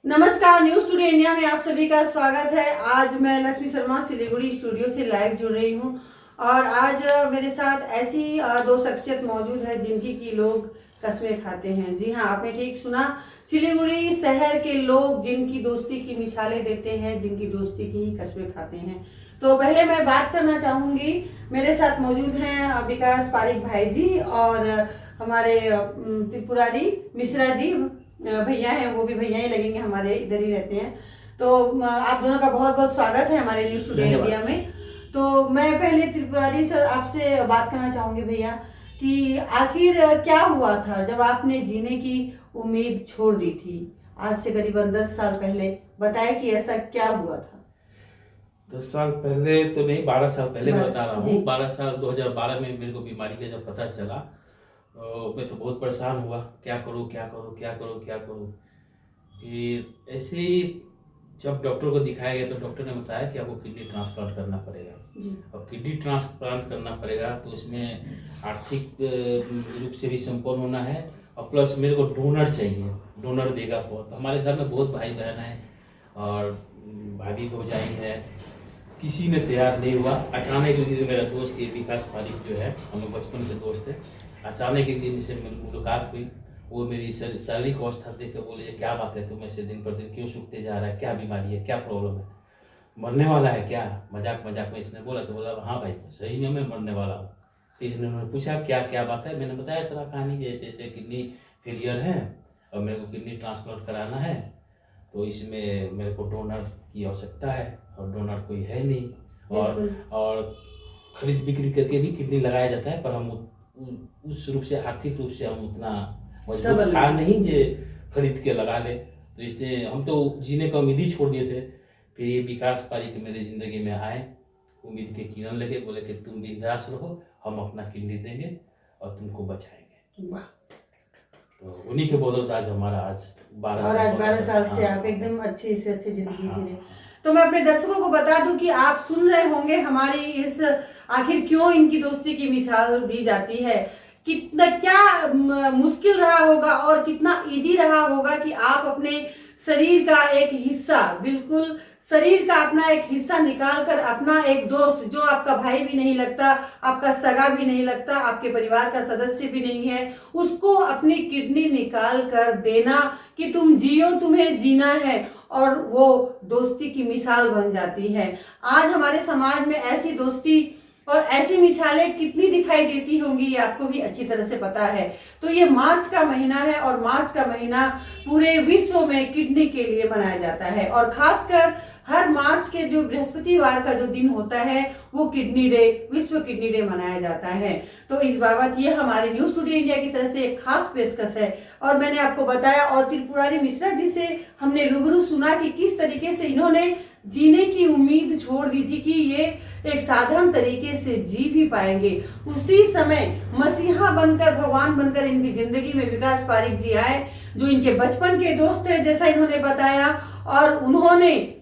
नमस्कार, news today India में आप सभी का स्वागत है। आज मैं लक्ष्मी शर्मा सिलीगुड़ी स्टूडियो से लाइव जुड़ रही हूं और आज मेरे साथ ऐसी दो शख्सियत मौजूद है जिनकी की लोग कस्में खाते हैं। जी हाँ, आपने ठीक सुना, सिलीगुड़ी शहर के लोग जिनकी दोस्ती की मिसालें देते हैं, जिनकी दोस्ती की ही कस्में खाते हैं। तो पहले मैं बात करना चाहूंगी, मेरे साथ मौजूद हैं विकास पारिक भाई जी और हमारे त्रिपुरारी मिश्रा जी भैया हैं, वो भी भैया ही लगेंगे, हमारे इधर ही रहते हैं। तो आप दोनों का बहुत बहुत स्वागत है हमारे न्यूज टुडे इंडिया में। तो मैं पहले त्रिपुरारी से आपसे बात करना चाहूंगी भैया कि आखिर क्या हुआ था जब आपने जीने की उम्मीद छोड़ दी थी आज से करीबन 10 साल पहले। बताएं कि ऐसा क्या हुआ था। 10 साल पहले तो नहीं, 12 साल पहले मैं बस, बता रहा जी। हूँ। 12 साल 2012 में मेरे को बीमारी का जब पता चला मैं तो बहुत परेशान हुआ, क्या करूँ क्या करूँ क्या करूँ क्या करूँ। फिर ऐसे ही जब डॉक्टर को दिखाया गया तो डॉक्टर ने बताया कि आपको किडनी ट्रांसप्लांट करना पड़ेगा। जी। अब किडनी ट्रांसप्लांट करना पड़ेगा तो उसमें आर्थिक रूप से भी संपन्न होना है और प्लस मेरे को डोनर चाहिए, डोनर देगा बहुत। हमारे घर में बहुत भाई बहन हैं और भाभी भौजाई है, किसी ने तैयार नहीं हुआ। अचानक एक दिन मेरा दोस्त ये विकास पारिक जो है, हम लोग बचपन के दोस्त हैं, अचानक एक दिन से मेरी मुलाकात हुई। वो मेरी शारीरिक अवस्था देख कर बोले, क्या बात है, तुम ऐसे दिन पर दिन क्यों सूखते जा रहा है, क्या बीमारी है, क्या प्रॉब्लम है, मरने वाला है क्या। मजाक मजाक में इसने बोला तो बोला हाँ भाई सही में मैं मरने वाला हूँ। तो इन्होंने पूछा क्या क्या बात है, मैंने बताया सारा कहानी, ऐसे ऐसे किडनी फेलियर है और मेरे को किडनी ट्रांसप्लांट कराना है, तो इसमें मेरे को डोनर की आवश्यकता है और डोनर कोई है नहीं। और खरीद बिक्री करके भी किडनी लगाया जाता है, पर हम उस रूप से आर्थिक रूप से हम उतना मजबूत था नहीं जे खरीद के लगा ले। तो इसलिए हम तो जीने का उम्मीद ही छोड़ दिए थे। फिर ये विकास पारिक मेरे ज़िंदगी में आए, उम्मीद के किरण लेके, बोले कि तुम बिंदास रहो, हम अपना किडनी देंगे और तुमको बचाएंगे। तो उन्हीं के बदौलत आज हमारा आज 12 साल से आप एकदम अच्छी से अच्छी जिंदगी जी रहे। तो मैं अपने दर्शकों को बता दूं कि आप सुन रहे होंगे हमारी इस आखिर क्यों इनकी दोस्ती की मिसाल दी जाती है, कितना क्या मुश्किल रहा होगा और कितना इजी रहा होगा कि आप अपने शरीर का एक हिस्सा, बिल्कुल शरीर का अपना एक हिस्सा निकाल कर अपना एक दोस्त, जो आपका भाई भी नहीं लगता, आपका सगा भी नहीं लगता, आपके परिवार का सदस्य भी नहीं है, उसको अपनी किडनी निकाल कर देना कि तुम जियो, तुम्हें जीना है, और वो दोस्ती की मिसाल बन जाती है। आज हमारे समाज में ऐसी दोस्ती और ऐसी मिसालें कितनी दिखाई देती होंगी, ये आपको भी अच्छी तरह से पता है। तो ये मार्च का महीना है और मार्च का महीना पूरे विश्व में किडनी के लिए मनाया जाता है और खासकर हर मार्च के जो बृहस्पतिवार का जो दिन होता है वो किडनी डे, विश्व किडनी डे मनाया जाता है। तो इस बाबत ये हमारे न्यूज टुडे इंडिया की तरफ से एक खास पेशकश है और मैंने आपको बताया और त्रिपुरारी मिश्रा जी से हमने रूबरू सुना कि किस तरीके से इन्होंने जीने की उम्मीद छोड़ दी थी कि ये एक साधारण तरीके से जी भी पाएंगे। उसी समय मसीहा बनकर, भगवान बनकर इनकी जिंदगी में विकास पारिक जी आए, जो इनके बचपन के दोस्त थे जैसा इन्होंने बताया। और उन्होंने,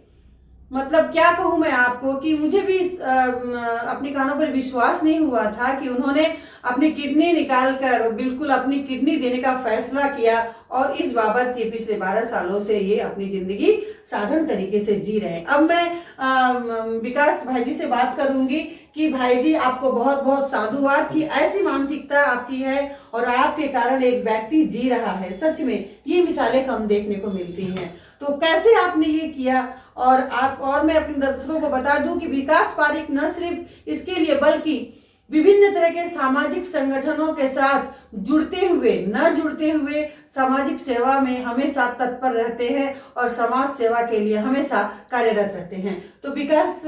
मतलब क्या कहूं मैं आपको कि मुझे भी अपने कानों पर विश्वास नहीं हुआ था कि उन्होंने अपनी किडनी निकाल कर बिल्कुल अपनी किडनी देने का फैसला किया और इस बाबत ये पिछले 12 सालों से ये अपनी जिंदगी साधारण तरीके से जी रहे हैं। अब मैं विकास भाई जी से बात करूंगी कि भाई जी आपको बहुत बहुत साधुवाद कि ऐसी मानसिकता आपकी है और आपके कारण एक व्यक्ति जी रहा है। सच में ये मिसालें कम देखने को मिलती हैं। तो कैसे आपने ये किया और मैं अपने दर्शकों को बता दूं कि विकास पारिक न सिर्फ इसके लिए बल्कि विभिन्न तरह के सामाजिक संगठनों के साथ जुड़ते हुए सामाजिक सेवा में हमेशा तत्पर रहते हैं और समाज सेवा के लिए हमेशा कार्यरत रहते हैं। तो विकास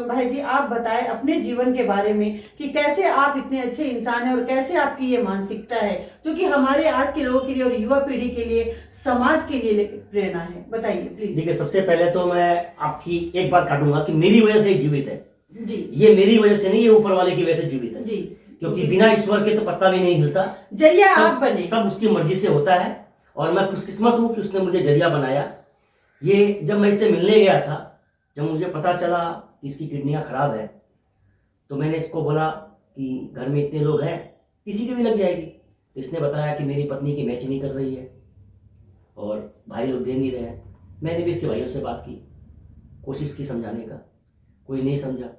भाई जी आप बताएं अपने जीवन के बारे में कि कैसे आप इतने अच्छे इंसान हैं और कैसे आपकी ये मानसिकता है जो कि हमारे आज के लोगों के लिए और युवा पीढ़ी के लिए, समाज के लिए प्रेरणा है। बताइए प्लीज। देखिए, सबसे पहले तो मैं आपकी एक बात काटूंगा कि मेरी वजह से जीवित है जी। ये मेरी वजह से नहीं, ये ऊपर वाले की वजह से जीवित है जी। क्योंकि बिना ईश्वर के तो पत्ता भी नहीं हिलता। जरिया आप बने, सब उसकी मर्जी से होता है और मैं खुशकिस्मत हूं कि उसने मुझे जरिया बनाया। ये जब मैं इससे मिलने गया था, जब मुझे पता चला कि इसकी किडनियां खराब है, तो मैंने इसको बोला कि घर में इतने लोग हैं, किसी की भी लग जाएगी। इसने बताया कि मेरी पत्नी की मैच नहीं कर रही है और भाई लोग दे नहीं रहे हैं। मैंने भी इसके भाइयों से बात की, कोशिश की समझाने का, कोई नहीं समझा।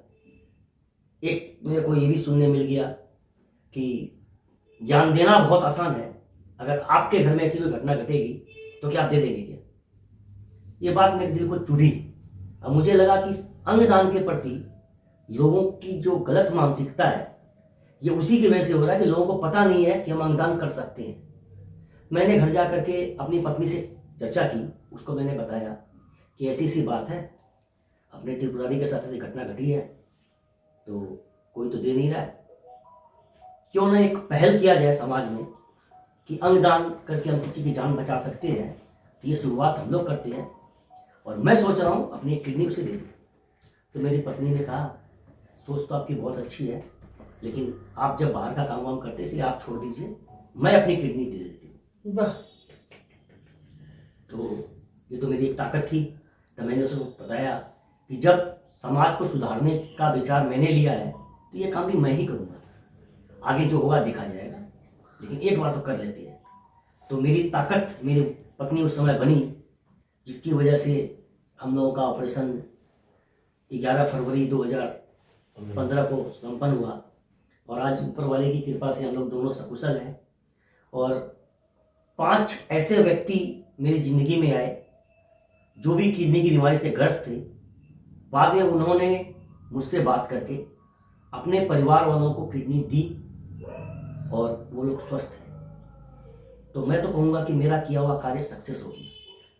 एक मेरे को ये भी सुनने मिल गया कि ज्ञान देना बहुत आसान है, अगर आपके घर में ऐसी कोई घटना घटेगी तो क्या आप दे देंगे क्या? ये बात मेरे दिल को चुभी। अब मुझे लगा कि अंगदान के प्रति लोगों की जो गलत मानसिकता है ये उसी की वजह से हो रहा है कि लोगों को पता नहीं है कि हम अंगदान कर सकते हैं। मैंने घर जा करके अपनी पत्नी से चर्चा की, उसको मैंने बताया कि ऐसी सी बात है, अपने त्रिपुरारी के साथ ऐसी घटना घटी है, तो कोई तो दे नहीं रहा है, क्यों ना एक पहल किया जाए समाज में कि अंगदान करके हम किसी की जान बचा सकते हैं। तो ये शुरुआत हम लोग करते हैं और मैं सोच रहा हूँ अपनी एक किडनी उसे दे दूँ। तो मेरी पत्नी ने कहा, सोच तो आपकी बहुत अच्छी है, लेकिन आप जब बाहर का काम वाम करते इसलिए आप छोड़ दीजिए, मैं अपनी किडनी दे देती हूँ। वाह, तो ये तो मेरी एक ताकत थी। तो मैंने उसको बताया कि जब समाज को सुधारने का विचार मैंने लिया है तो ये काम भी मैं ही करूँगा, आगे जो होगा देखा जाएगा, लेकिन एक बार तो कर लेते हैं। तो मेरी ताकत मेरी पत्नी उस समय बनी, जिसकी वजह से हम लोगों का ऑपरेशन 11 फरवरी 2015 को संपन्न हुआ और आज ऊपर वाले की कृपा से हम लोग दोनों सकुशल हैं। और 5 ऐसे व्यक्ति मेरी ज़िंदगी में आए जो भी किडनी की बीमारी से ग्रस्त थे। बाद में उन्होंने मुझसे बात करके अपने परिवार वालों को किडनी दी और वो लोग स्वस्थ हैं। तो मैं तो कहूँगा कि मेरा किया हुआ कार्य सक्सेस हो गया।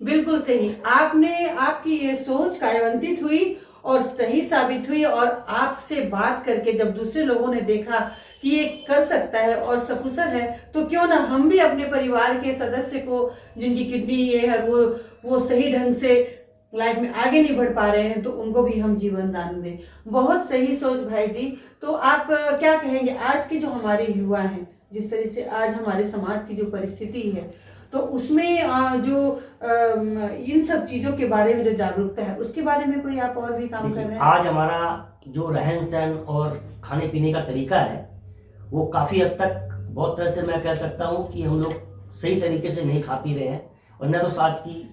बिल्कुल सही, आपने आपकी ये सोच कार्यान्वित हुई और सही साबित हुई, और आपसे बात करके जब दूसरे लोगों ने देखा कि ये कर सकता है और सकुशल है, तो क्यों ना हम भी अपने परिवार के सदस्य को जिनकी किडनी ये है वो सही ढंग से लाइफ में आगे नहीं बढ़ पा रहे हैं, तो उनको भी हम जीवन दान दें। बहुत सही सोच भाई जी। तो आप क्या कहेंगे आज के जो हमारे युवा हैं, जिस तरह से आज हमारे समाज की जो परिस्थिति है, तो उसमें जो इन सब चीज़ों के बारे में जो जागरूकता है, उसके बारे में कोई आप और भी काम कर रहे हैं? आज हमारा जो रहन सहन और खाने पीने का तरीका है वो काफ़ी हद तक, बहुत तरह से मैं कह सकता हूँ कि हम लोग सही तरीके से नहीं खा पी रहे हैं, और न तो साथ की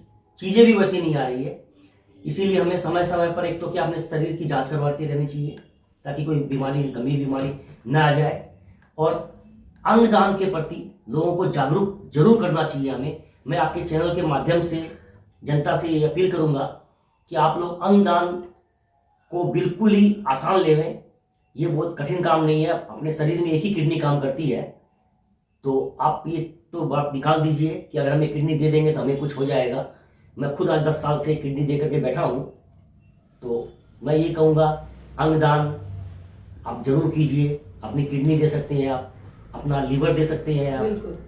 चीज़ें भी वैसी नहीं आ रही है। इसीलिए हमें समय समय पर एक तो क्या अपने शरीर की जांच करवाती रहनी चाहिए ताकि कोई बीमारी, गंभीर बीमारी न आ जाए, और अंगदान के प्रति लोगों को जागरूक जरूर करना चाहिए हमें। मैं आपके चैनल के माध्यम से जनता से ये अपील करूंगा कि आप लोग अंगदान को बिल्कुल ही आसान लेवें। ये बहुत कठिन काम नहीं है, अपने शरीर में एक ही किडनी काम करती है, तो आप ये तो बात निकाल दीजिए कि अगर हमें किडनी दे देंगे तो हमें कुछ हो जाएगा। मैं खुद आज 10 साल से किडनी दे करके बैठा हूँ, तो मैं ये कहूँगा अंगदान आप जरूर कीजिए। अपनी किडनी दे सकते हैं आप, अपना लीवर दे सकते हैं आप। बिल्कुल।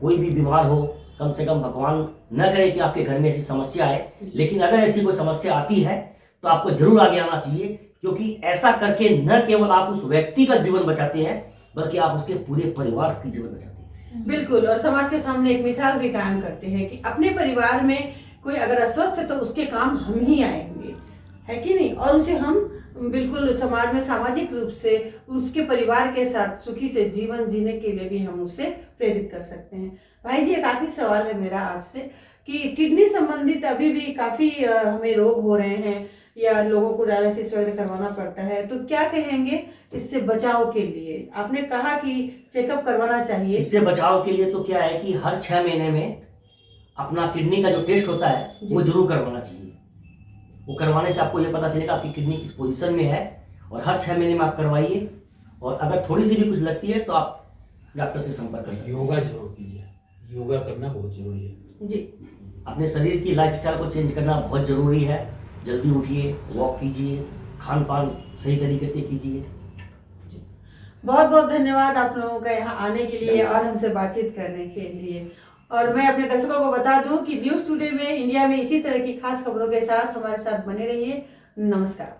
कोई भी बीमार हो, कम से कम भगवान न करे कि आपके घर में ऐसी समस्या आए, लेकिन अगर ऐसी कोई समस्या आती है तो आपको जरूर आगे आना चाहिए, क्योंकि ऐसा करके न केवल आप उस व्यक्ति का जीवन बचाते हैं बल्कि आप उसके पूरे परिवार की जीवन बचाते हैं। बिल्कुल, और समाज के सामने एक मिसाल भी कायम करते हैं कि अपने परिवार में कोई अगर अस्वस्थ है तो उसके काम हम ही आएंगे, है कि नहीं, और उसे हम बिल्कुल समाज में सामाजिक रूप से उसके परिवार के साथ सुखी से जीवन जीने के लिए भी हम उससे प्रेरित कर सकते हैं। भाई जी, एक आखिरी सवाल है मेरा आपसे कि किडनी संबंधित अभी भी काफ़ी हमें रोग हो रहे हैं या लोगों को डायलिसिस वगैरह करवाना पड़ता है, तो क्या कहेंगे इससे बचाव के लिए? आपने कहा कि चेकअप करवाना चाहिए। इससे बचाव के लिए तो क्या है कि हर 6 महीने में अपना किडनी का जो टेस्ट होता है वो जरूर करवाना चाहिए। वो करवाने से आपको ये पता चलेगा आपकी किडनी किस पोजीशन में है, और हर 6 महीने में आप करवाइए। और अगर थोड़ी सी भी कुछ लगती है तो आप डॉक्टर से संपर्क कर सकते हैं। योगा जरूर कीजिए, योगा करना बहुत जरूरी है जी। अपने शरीर की लाइफस्टाइल को चेंज करना बहुत ज़रूरी है। जल्दी उठिए, वॉक कीजिए, खान पान सही तरीके से कीजिए। बहुत बहुत धन्यवाद आप लोगों का यहाँ आने के लिए और हमसे बातचीत करने के लिए। और मैं अपने दर्शकों को बता दूं कि न्यूज़ टुडे में इंडिया में इसी तरह की खास खबरों के साथ हमारे साथ बने रहिए। नमस्कार।